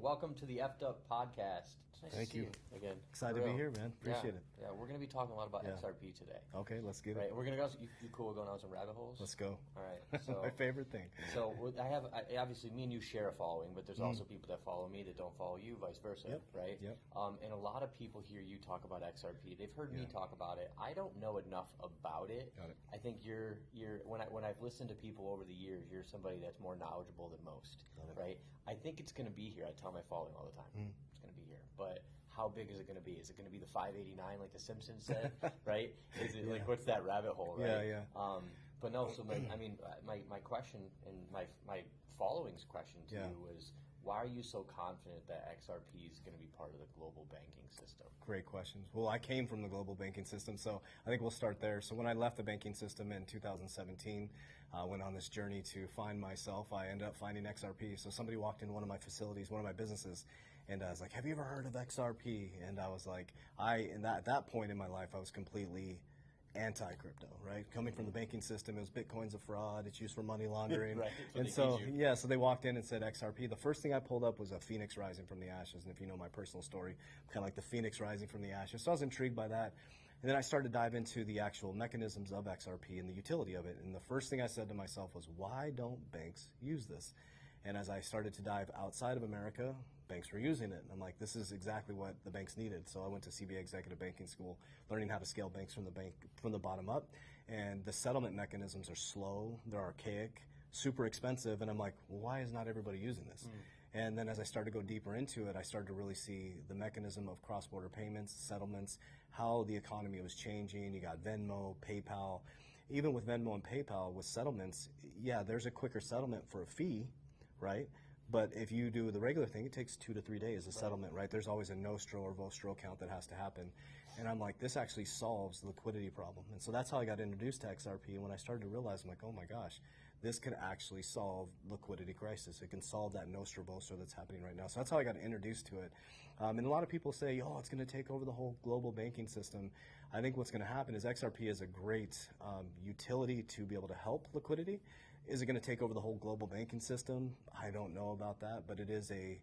Welcome to the F'd Up podcast. It's nice Thank to see you again. Excited to be here, man. Appreciate it. Yeah, we're going to be talking a lot about Yeah. XRP today. Okay, let's get Right, it. we're going to go. You cool going down some rabbit holes? Let's go. All right. So My favorite thing. So obviously me and you share a following, but there's also people that follow me that don't follow you, vice versa, Yep. right? Yep. And a lot of people hear you talk about XRP. They've heard me talk about it. I don't know enough about it. Got it. I think you're when I've listened to people over the years, you're somebody that's more knowledgeable than most, right? I think it's going to be here. I tell my following all the time. It's going to be here, but how big is it going to be? Is it going to be the 589 like the Simpsons said, right? Is it like what's that rabbit hole, right? Yeah. But no, so my question and my following's question to you was, why are you so confident that XRP is going to be part of the global banking system? Great questions. Well, I came from the global banking system, so I think we'll start there. So when I left the banking system in 2017, went on this journey to find myself, I ended up finding XRP. So somebody walked in one of my facilities, one of my businesses, and I was like, have you ever heard of XRP? And I was like, at that point in my life, I was completely anti-crypto, right? Coming from the banking system, it was Bitcoin's a fraud, it's used for money laundering. Right. And so they walked in and said XRP. The first thing I pulled up was a phoenix rising from the ashes. And if you know my personal story, I'm kind of like the phoenix rising from the ashes. So I was intrigued by that. And then I started to dive into the actual mechanisms of XRP and the utility of it. And the first thing I said to myself was, why don't banks use this? And as I started to dive outside of America, banks were using it. And I'm like, this is exactly what the banks needed. So I went to CBA Executive Banking School, learning how to scale banks from the bottom up. And the settlement mechanisms are slow, they're archaic, super expensive. And I'm like, well, why is not everybody using this? And then as I started to go deeper into it, I started to really see the mechanism of cross-border payments, settlements, how the economy was changing. You got Venmo, PayPal. Even with Venmo and PayPal, with settlements, yeah, there's a quicker settlement for a fee, right? But if you do the regular thing, it takes 2 to 3 days, a settlement, right? There's always a nostro or vostro count that has to happen. And I'm like, this actually solves the liquidity problem. And so that's how I got introduced to XRP. And when I started to realize, I'm like, oh my gosh, this can actually solve liquidity crisis. It can solve that nostro vostro that's happening right now. So that's how I got introduced to it. And a lot of people say, oh, it's going to take over the whole global banking system. I think what's going to happen is XRP is a great utility to be able to help liquidity. Is it going to take over the whole global banking system? I don't know about that, but it is a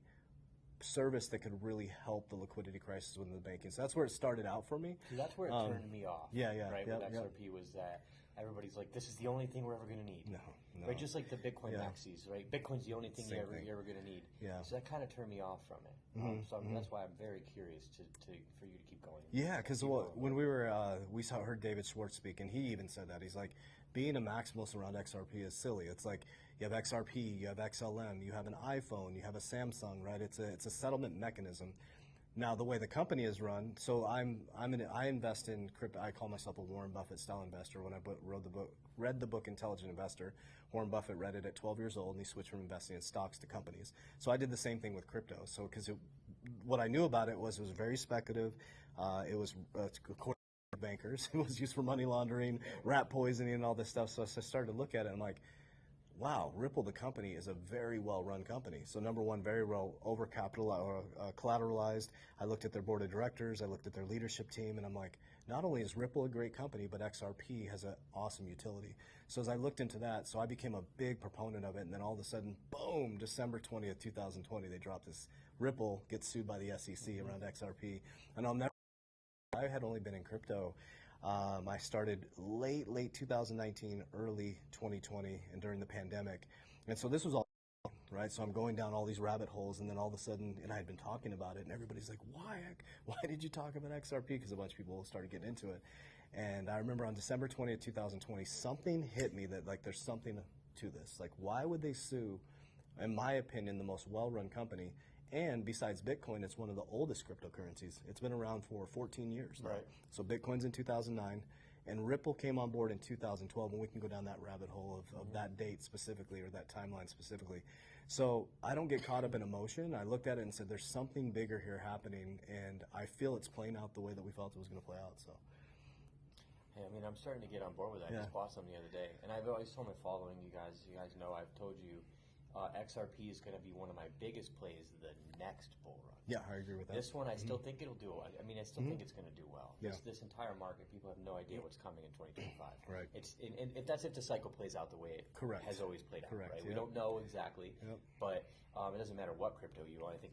service that could really help the liquidity crisis within the banking. So that's where it started out for me. See, that's where it turned me off. Right, with XRP was that everybody's like, this is the only thing we're ever going to need. No. Right, just like the Bitcoin maxis, right? Bitcoin's the only thing you're ever going to need. Yeah. So that kind of turned me off from it. That's why I'm very curious for you to keep going. Yeah, because when we heard David Schwartz speak, and he even said that. He's like, being a maximalist around XRP is silly. It's like you have XRP, you have XLM, you have an iPhone, you have a Samsung, right? It's a settlement mechanism. Now, the way the company is run, so I invest in crypto. I call myself a Warren Buffett style investor. When I read the book Intelligent Investor, Warren Buffett read it at 12 years old, and he switched from investing in stocks to companies. So I did the same thing with crypto. So because what I knew about it was very speculative. It was according to bankers. It was used for money laundering, rat poisoning, and all this stuff. So I started to look at it, and I'm like, wow, Ripple, the company, is a very well-run company. So number one, very well collateralized. I looked at their board of directors. I looked at their leadership team, and I'm like, not only is Ripple a great company, but XRP has an awesome utility. So as I looked into that, so I became a big proponent of it, and then all of a sudden, boom, December 20th, 2020, they dropped this. Ripple gets sued by the SEC around XRP, and I had only been in crypto. I started late 2019, early 2020, and during the pandemic. And so this was all, right? So I'm going down all these rabbit holes, and then all of a sudden, and I had been talking about it, and everybody's like, why did you talk about XRP? Because a bunch of people started getting into it. And I remember on December 20th, 2020, something hit me that, like, there's something to this. Like, why would they sue, in my opinion, the most well-run company? And besides Bitcoin, it's one of the oldest cryptocurrencies. It's been around for 14 years now. Right. So Bitcoin's in 2009, and Ripple came on board in 2012, and we can go down that rabbit hole of that date specifically, or that timeline specifically. So I don't get caught up in emotion. I looked at it and said, there's something bigger here happening, and I feel it's playing out the way that we felt it was going to play out. So. Hey, I mean, I'm starting to get on board with that. I just bought some the other day, and I've always told my following, you guys know, I've told you, XRP is going to be one of my biggest plays the next bull run. Yeah, I agree with that. This one, I still think it'll do. I mean, I still think it's going to do well. Yeah. This entire market, people have no idea what's coming in 2025. Right. That's if the cycle plays out the way it has always played out. Correct. Right. We don't know exactly, but it doesn't matter what crypto you own. I think